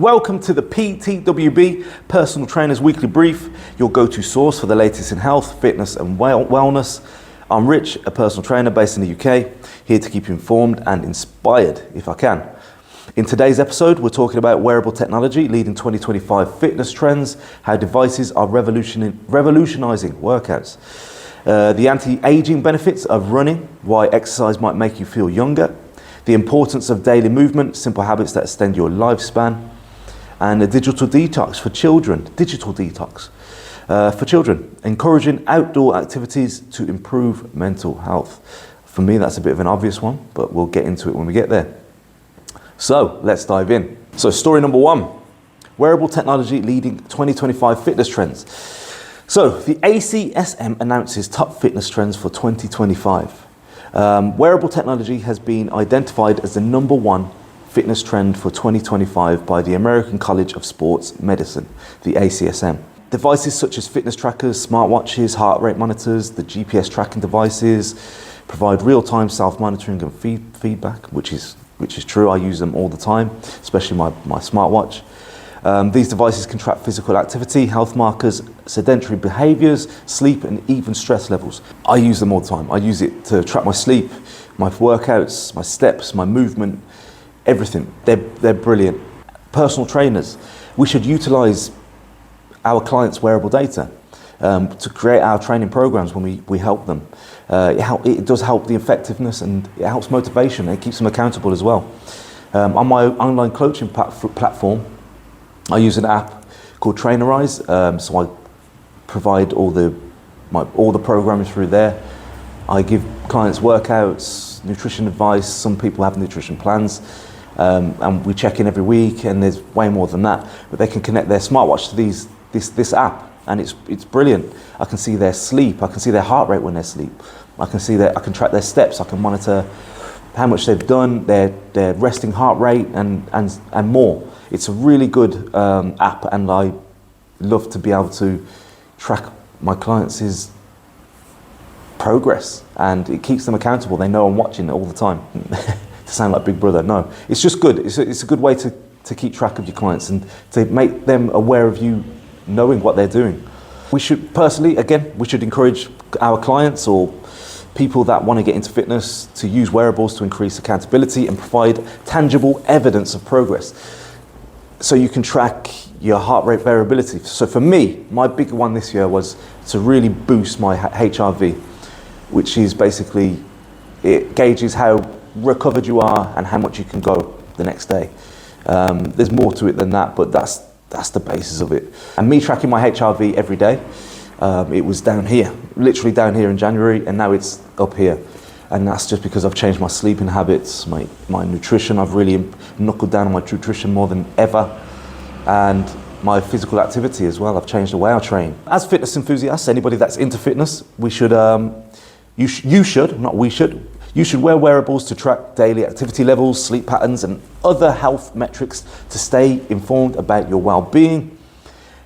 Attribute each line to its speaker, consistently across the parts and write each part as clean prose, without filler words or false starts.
Speaker 1: Welcome to the PTWB Personal Trainers Weekly Brief, your go-to source for the latest in health, fitness and wellness. I'm Rich, a personal trainer based in the UK, here to keep you informed and inspired if I can. In today's episode, we're talking about wearable technology leading 2025 fitness trends, how devices are revolutionizing workouts, the anti-aging benefits of running, why exercise might make you feel younger, the importance of daily movement, simple habits that extend your lifespan, and a digital detox for children, encouraging outdoor activities to improve mental health. For me, that's a bit of an obvious one, but we'll get into it when we get there. So let's dive in. So story number one, wearable technology leading 2025 fitness trends. So the ACSM announces top fitness trends for 2025. Wearable technology has been identified as the number one fitness trend for 2025 by the American College of Sports Medicine, the ACSM. Devices such as fitness trackers, smartwatches, heart rate monitors, the GPS tracking devices provide real-time self-monitoring and feedback, which is true. I use them all the time, especially my smartwatch. These devices can track physical activity, health markers, sedentary behaviors, sleep, and even stress levels. I use them all the time. I use it to track my sleep, my workouts, my steps, my movement, everything. They're brilliant. Personal trainers, we should utilize our clients' wearable data to create our training programs when we help them. It does help the effectiveness and it helps motivation. It keeps them accountable as well. On my online coaching platform, I use an app called Trainerize. So I provide all the programming through there. I give clients workouts, nutrition advice. Some people have nutrition plans. And we check in every week, and there's way more than that. But they can connect their smartwatch to this app, and it's brilliant. I can see their sleep. I can see their heart rate when they sleep. I can track their steps. I can monitor how much they've done, their resting heart rate, and more. It's a really good app, and I love to be able to track my clients' progress, and it keeps them accountable. They know I'm watching it all the time. To sound like Big Brother, no. It's just good. It's a good way to keep track of your clients and to make them aware of you knowing what they're doing. We should encourage our clients or people that want to get into fitness to use wearables to increase accountability and provide tangible evidence of progress. So you can track your heart rate variability. So for me, my big one this year was to really boost my HRV, which is basically, it gauges how recovered you are and how much you can go the next day. There's more to it than that, but that's the basis of it. And me tracking my HRV every day, it was down here, literally down here in January, and now it's up here. And that's just because I've changed my sleeping habits, my nutrition. I've really knuckled down on my nutrition more than ever, and my physical activity as well. I've changed the way I train. As fitness enthusiasts, anybody that's into fitness, you should wear wearables to track daily activity levels, sleep patterns, and other health metrics to stay informed about your well-being.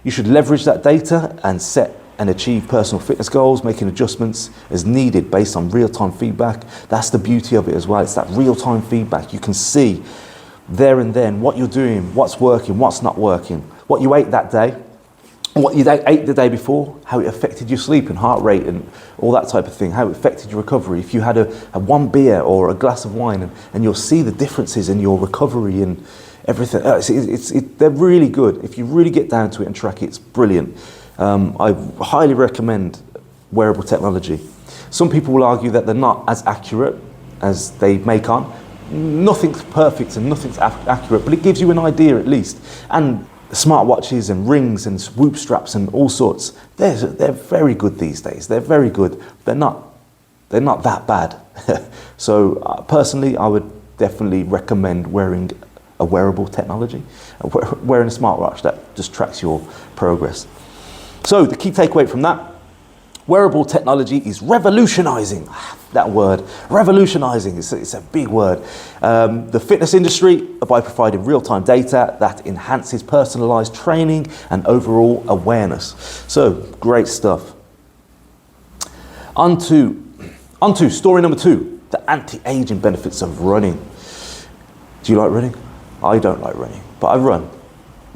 Speaker 1: You should leverage that data and set and achieve personal fitness goals, making adjustments as needed based on real-time feedback. That's the beauty of it as well. It's that real-time feedback. You can see there and then what you're doing, what's working, what's not working, what you ate that day, what you ate the day before, how it affected your sleep and heart rate and all that type of thing, how it affected your recovery. If you had a one beer or a glass of wine, and you'll see the differences in your recovery and everything. They're really good. If you really get down to it and track it, it's brilliant. I highly recommend wearable technology. Some people will argue that they're not as accurate as they make on. Nothing's perfect and nothing's accurate, but it gives you an idea at least. And smartwatches and rings and Whoop straps and all sorts, they're very good these days. They're very good. They're not that bad. So personally, I would definitely recommend wearing a wearable technology, wearing a smartwatch that just tracks your progress. So the key takeaway from that, wearable technology is revolutionizing. That word, revolutionizing, it's a big word. The fitness industry by providing real-time data that enhances personalized training and overall awareness. So great stuff. On to story number 2, the anti-aging benefits of running. Do you like running? I don't like running, but I run.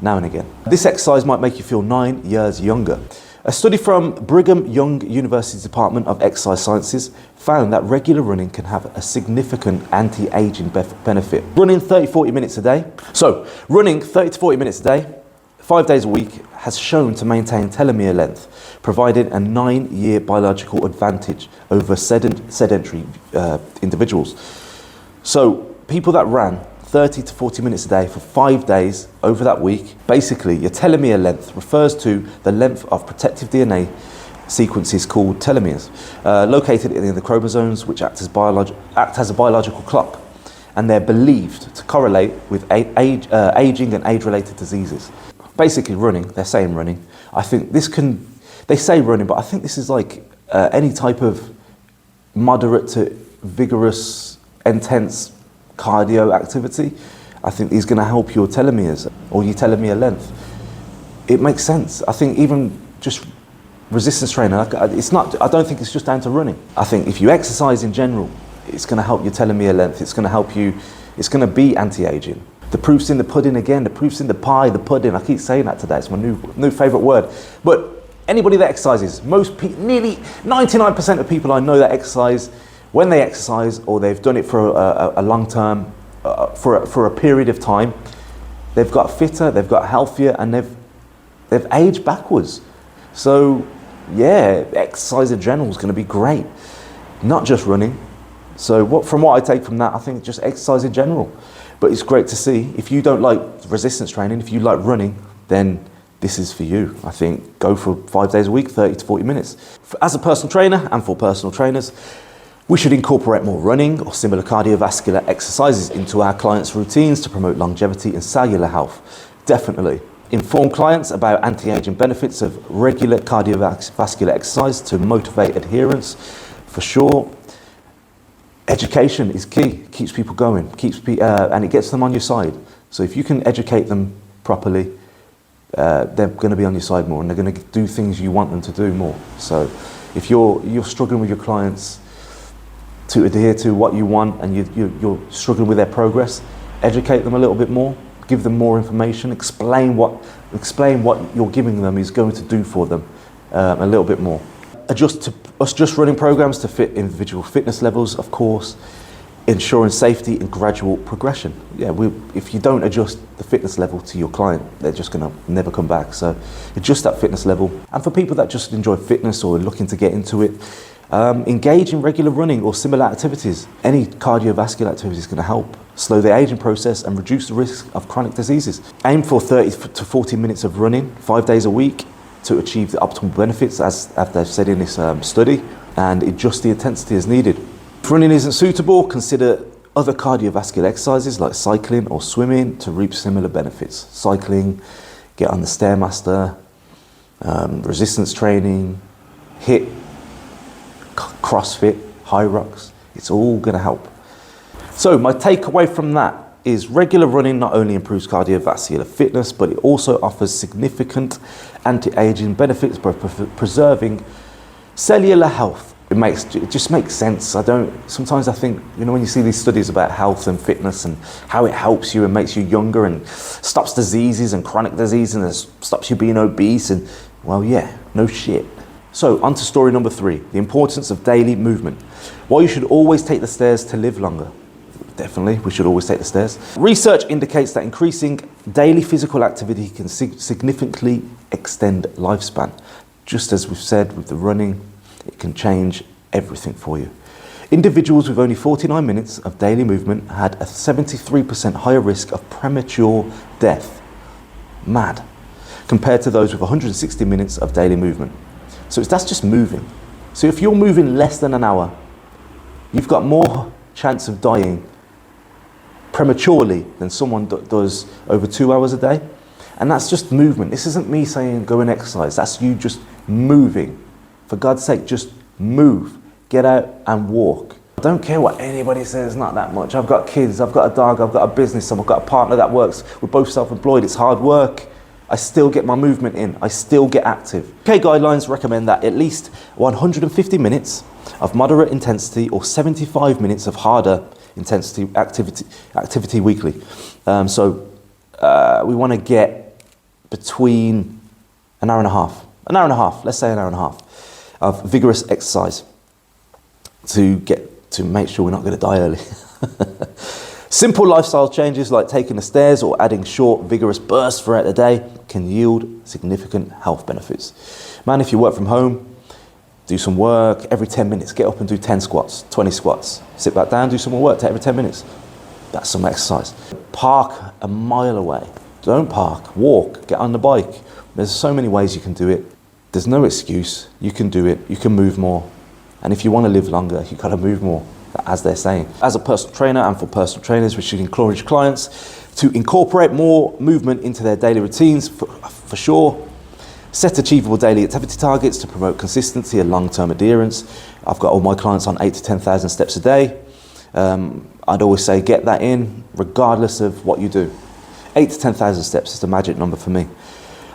Speaker 1: now and again. This exercise might make you feel 9 years younger. A study from Brigham Young University's Department of Exercise Sciences found that regular running can have a significant anti-aging benefit. Running 30-40 minutes a day. So running 30 to 40 minutes a day, 5 days a week, has shown to maintain telomere length, providing a 9-year biological advantage over sedentary individuals. So people that ran 30 to 40 minutes a day for 5 days over that week, basically your telomere length refers to the length of protective DNA sequences called telomeres, located in the chromosomes, which act as a biological clock, and they're believed to correlate with aging and age-related diseases. Basically running, they're saying running. I think they say running, but I think this is like any type of moderate to vigorous, intense cardio activity. I think these are going to help your telomeres or your telomere length. It makes sense. I think even just resistance training, it's not. I don't think it's just down to running. I think if you exercise in general, it's going to help your telomere length. It's going to help you. It's going to be anti-aging. The proof's in the pudding again. The proof's in the pie. The pudding. I keep saying that today. It's my new favorite word. But anybody that exercises, nearly 99% of people I know that exercise, when they exercise or they've done it for a long term, for a period of time, they've got fitter, they've got healthier, and they've aged backwards. So yeah, exercise in general is going to be great, not just running. So from what I take from that, I think just exercise in general. But it's great to see. If you don't like resistance training, if you like running, then this is for you. I think go for 5 days a week, 30 to 40 minutes. As a personal trainer and for personal trainers, we should incorporate more running or similar cardiovascular exercises into our clients' routines to promote longevity and cellular health. Definitely. Inform clients about anti-aging benefits of regular cardiovascular exercise to motivate adherence, for sure. Education is key, keeps people going, and it gets them on your side. So if you can educate them properly, they're going to be on your side more, and they're going to do things you want them to do more. So if you're struggling with your clients to adhere to what you want, and you're struggling with their progress, educate them a little bit more, give them more information, explain what you're giving them is going to do for them a little bit more. Adjust running programs to fit individual fitness levels, of course, ensuring safety and gradual progression. Yeah, if you don't adjust the fitness level to your client, they're just going to never come back. So adjust that fitness level. And for people that just enjoy fitness or are looking to get into it, engage in regular running or similar activities. Any cardiovascular activity is going to help slow the aging process and reduce the risk of chronic diseases. Aim for 30 to 40 minutes of running 5 days a week to achieve the optimal benefits, as they've said in this study, and adjust the intensity as needed. If running isn't suitable, consider other cardiovascular exercises like cycling or swimming to reap similar benefits. Cycling, get on the Stairmaster, resistance training, HIIT, CrossFit, high rocks, it's all going to help. So my takeaway from that is regular running not only improves cardiovascular fitness, but it also offers significant anti-aging benefits by preserving cellular health. It just makes sense. Sometimes I think, when you see these studies about health and fitness and how it helps you and makes you younger and stops diseases and chronic diseases and stops you being obese, and well, yeah, no shit. So on to story number 3, the importance of daily movement. Why you should always take the stairs to live longer. Definitely, we should always take the stairs. Research indicates that increasing daily physical activity can significantly extend lifespan. Just as we've said with the running, it can change everything for you. Individuals with only 49 minutes of daily movement had a 73% higher risk of premature death. Mad. Compared to those with 160 minutes of daily movement. So that's just moving. So if you're moving less than an hour, you've got more chance of dying prematurely than someone does over 2 hours a day. And that's just movement. This isn't me saying go and exercise. That's you just moving. For God's sake, just move. Get out and walk. I don't care what anybody says, not that much. I've got kids, I've got a dog, I've got a business, I've got a partner that works. We're both self-employed. It's hard work. I still get my movement in. I still get active. UK guidelines recommend that at least 150 minutes of moderate intensity or 75 minutes of harder intensity activity weekly. We want to get between an hour and a half, let's say an hour and a half of vigorous exercise to make sure we're not going to die early. Simple lifestyle changes like taking the stairs or adding short, vigorous bursts throughout the day can yield significant health benefits. Man, if you work from home, do some work every 10 minutes. Get up and do 10 squats, 20 squats. Sit back down, do some more work every 10 minutes. That's some exercise. Park a mile away. Don't park, walk, get on the bike. There's so many ways you can do it. There's no excuse. You can do it. You can move more. And if you want to live longer, you've got to move more, as they're saying. As a personal trainer and for personal trainers, we should encourage clients to incorporate more movement into their daily routines, for sure. Set achievable daily activity targets to promote consistency and long-term adherence. I've got all my clients on 8 to 10,000 steps a day. I'd always say get that in regardless of what you do. 8 to 10,000 steps is the magic number for me.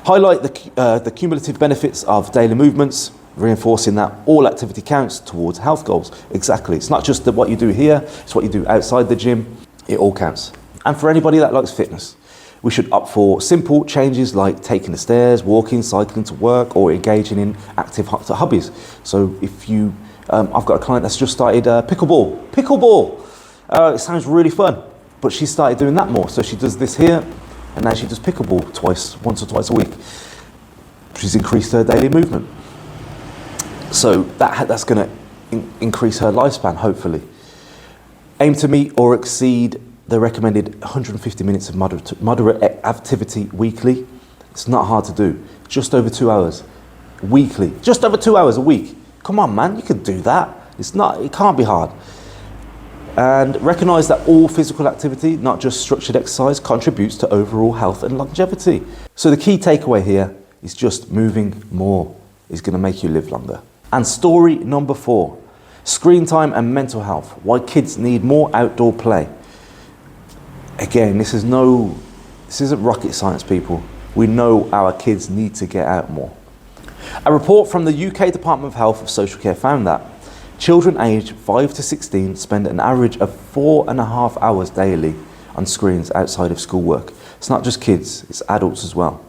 Speaker 1: Highlight the cumulative benefits of daily movements, reinforcing that all activity counts towards health goals. Exactly. It's not just what you do here, it's what you do outside the gym. It all counts. And for anybody that likes fitness, we should opt for simple changes like taking the stairs, walking, cycling to work, or engaging in active hobbies. So if you, I've got a client that's just started pickleball. It sounds really fun, but she started doing that more. So she does this here, and now she does pickleball once or twice a week. She's increased her daily movement. So that's going to increase her lifespan, hopefully. Aim to meet or exceed the recommended 150 minutes of moderate activity weekly. It's not hard to do. Just over 2 hours weekly. Just over 2 hours a week. Come on, man, you can do that. It can't be hard. And recognize that all physical activity, not just structured exercise, contributes to overall health and longevity. So the key takeaway here is just moving more is going to make you live longer. And story number 4, screen time and mental health. Why kids need more outdoor play. Again, this isn't rocket science, people. We know our kids need to get out more. A report from the UK Department of Health and Social Care found that children aged 5 to 16 spend an average of 4.5 hours daily on screens outside of schoolwork. It's not just kids, it's adults as well.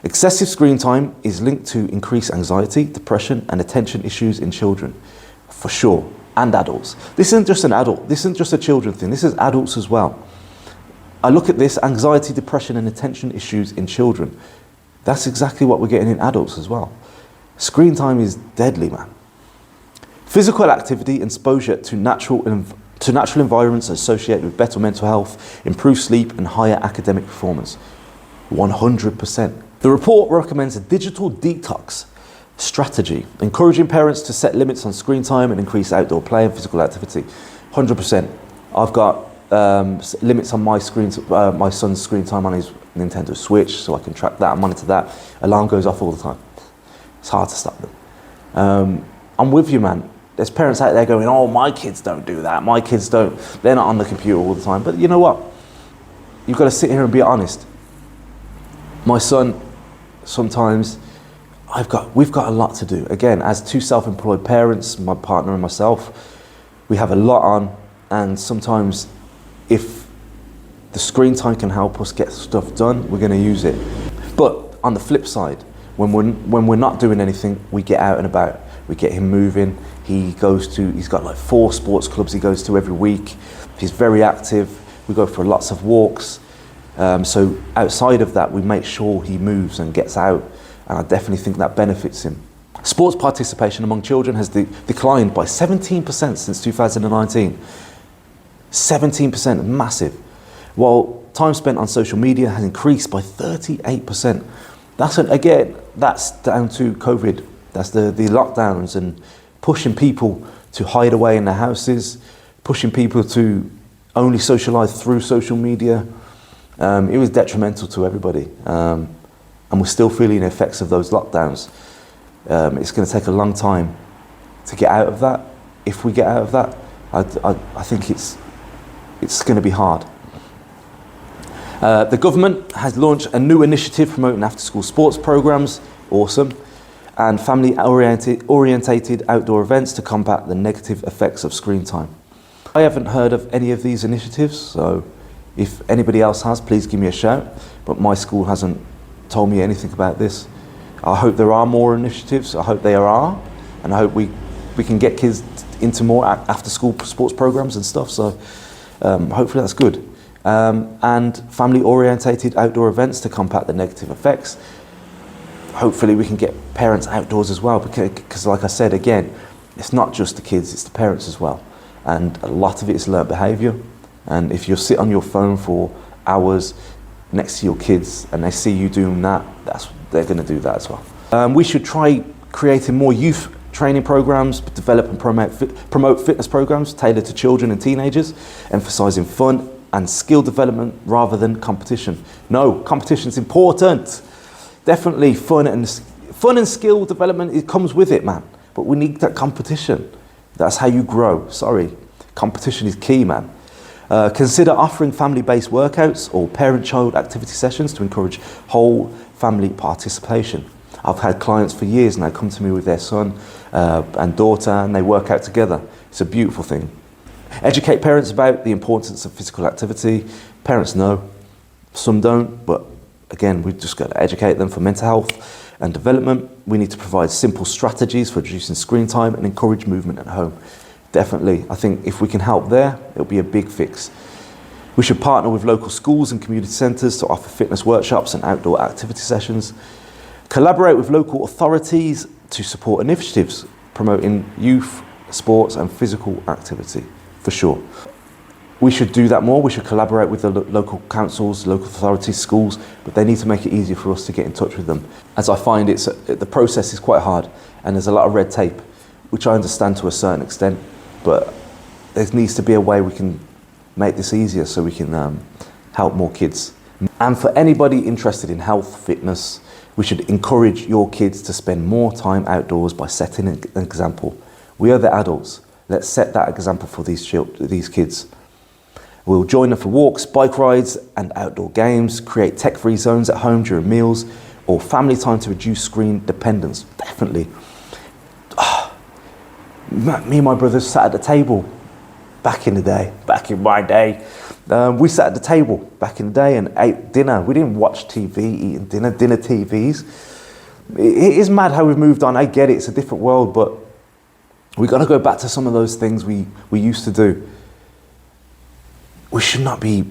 Speaker 1: Excessive screen time is linked to increased anxiety, depression, and attention issues in children, for sure, and adults. This isn't just an adult, this isn't just a children thing, this is adults as well. I look at this, anxiety, depression, and attention issues in children. That's exactly what we're getting in adults as well. Screen time is deadly, man. Physical activity and exposure to natural environments associated with better mental health, improved sleep, and higher academic performance. 100%. The report recommends a digital detox strategy, encouraging parents to set limits on screen time and increase outdoor play and physical activity. 100%. I've got limits on my son's screen time on his Nintendo Switch, so I can track that and monitor that. Alarm goes off all the time. It's hard to stop them. I'm with you, man. There's parents out there going, oh, my kids don't do that. My kids don't. They're not on the computer all the time. But you know what? You've got to sit here and be honest. My son, sometimes, we've got a lot to do. Again, as two self-employed parents, my partner and myself, we have a lot on, and sometimes if the screen time can help us get stuff done, we're going to use it. But on the flip side, when we're not doing anything, we get out and about. We get him moving. He's got like 4 sports clubs he goes to every week. He's very active. We go for lots of walks. So outside of that, we make sure he moves and gets out. And I definitely think that benefits him. Sports participation among children has declined by 17% since 2019. 17%, massive. While time spent on social media has increased by 38%. That's down to COVID. That's the lockdowns and pushing people to hide away in their houses, pushing people to only socialize through social media. It was detrimental to everybody. And we're still feeling the effects of those lockdowns. It's going to take a long time to get out of that. If we get out of that, I think it's going to be hard. The government has launched a new initiative promoting after-school sports programs, awesome, and family-orientated outdoor events to combat the negative effects of screen time. I haven't heard of any of these initiatives, so if anybody else has, please give me a shout. But my school hasn't told me anything about this. I hope there are more initiatives. I hope there are, and I hope we can get kids into more after school sports programs and stuff. So hopefully that's good. And family orientated outdoor events to combat the negative effects. Hopefully we can get parents outdoors as well, because like I said again, it's not just the kids, it's the parents as well. And a lot of it is learnt behaviour. And if you sit on your phone for hours next to your kids and they see you doing that, they're going to do that as well. We should try creating more youth training programs, develop and promote fitness programs tailored to children and teenagers, emphasising fun and skill development rather than competition. No, competition is important. Definitely fun and skill development, it comes with it, man. But we need that competition. That's how you grow. Sorry, competition is key, man. Consider offering family-based workouts or parent-child activity sessions to encourage whole family participation. I've had clients for years and they come to me with their son and daughter and they work out together. It's a beautiful thing. Educate parents about the importance of physical activity. Parents know, some don't, but again, we've just got to educate them for mental health and development. We need to provide simple strategies for reducing screen time and encourage movement at home. Definitely, I think if we can help there, it'll be a big fix. We should partner with local schools and community centres to offer fitness workshops and outdoor activity sessions. Collaborate with local authorities to support initiatives promoting youth, sports and physical activity, for sure. We should do that more. We should collaborate with the local councils, local authorities, schools, but they need to make it easier for us to get in touch with them. As I find the process is quite hard and there's a lot of red tape, which I understand to a certain extent, but there needs to be a way we can make this easier so we can help more kids. And for anybody interested in health, fitness, we should encourage your kids to spend more time outdoors by setting an example. We are the adults. Let's set that example for these kids. We'll join them for walks, bike rides and outdoor games, create tech-free zones at home during meals, or family time to reduce screen dependence. Definitely. Me and my brothers sat at the table back in my day. We sat at the table back in the day and ate dinner. We didn't watch TV, eating dinner TVs. It is mad how we've moved on. I get it, it's a different world, but we got to go back to some of those things we used to do. We should not be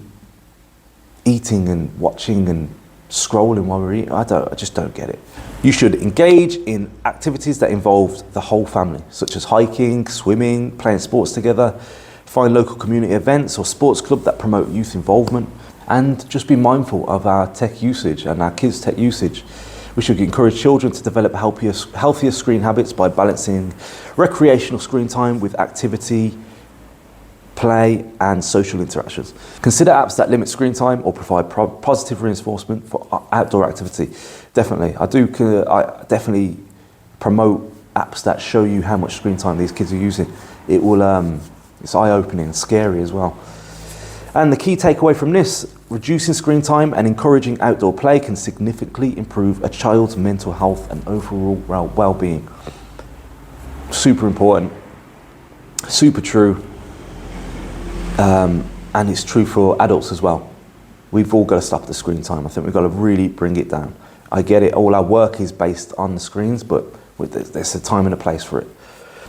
Speaker 1: eating and watching and scrolling while we're eating. I just don't get it. You should engage in activities that involve the whole family, such as hiking, swimming, playing sports together. Find local community events or sports club that promote youth involvement, and just be mindful of our tech usage and our kids' tech usage. We should encourage children to develop healthier screen habits by balancing recreational screen time with activity, play and social interactions. Consider apps that limit screen time or provide positive reinforcement for outdoor activity. Definitely, I definitely promote apps that show you how much screen time these kids are using. It will, it's eye-opening and scary as well. And the key takeaway from this, reducing screen time and encouraging outdoor play can significantly improve a child's mental health and overall well-being. Super important, super true. And it's true for adults as well. We've all got to stop the screen time. I think we've got to really bring it down. I get it, all our work is based on the screens, but there's a time and a place for it.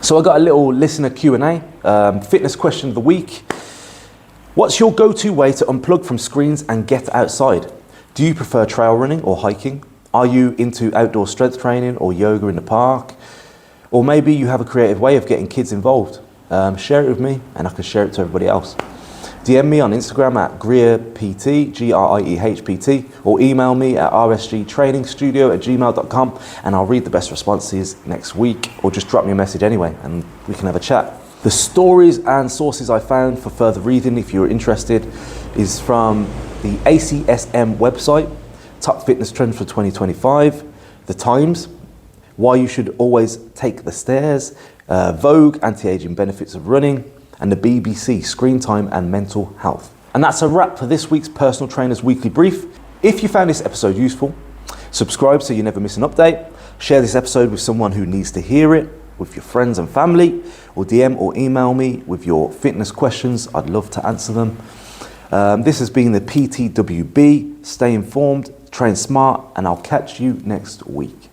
Speaker 1: So I got a little listener Q&A, fitness question of the week. What's your go-to way to unplug from screens and get outside? Do you prefer trail running or hiking? Are you into outdoor strength training or yoga in the park? Or maybe you have a creative way of getting kids involved. Share it with me and I can share it to everybody else. DM me on Instagram at GriehPT, GRIEHPT, or email me at rsgtrainingstudio@gmail.com and I'll read the best responses next week, or just drop me a message anyway and we can have a chat. The stories and sources I found for further reading, if you're interested, is from the ACSM website, Top Fitness Trends for 2025, The Times, Why You Should Always Take the Stairs, Vogue, Anti-Aging Benefits of Running, and the BBC, Screen Time and Mental Health. And that's a wrap for this week's Personal Trainer's Weekly Brief. If you found this episode useful, subscribe so you never miss an update, share this episode with someone who needs to hear it, with your friends and family, or DM or email me with your fitness questions. I'd love to answer them. This has been the PTWB. Stay informed, train smart, and I'll catch you next week.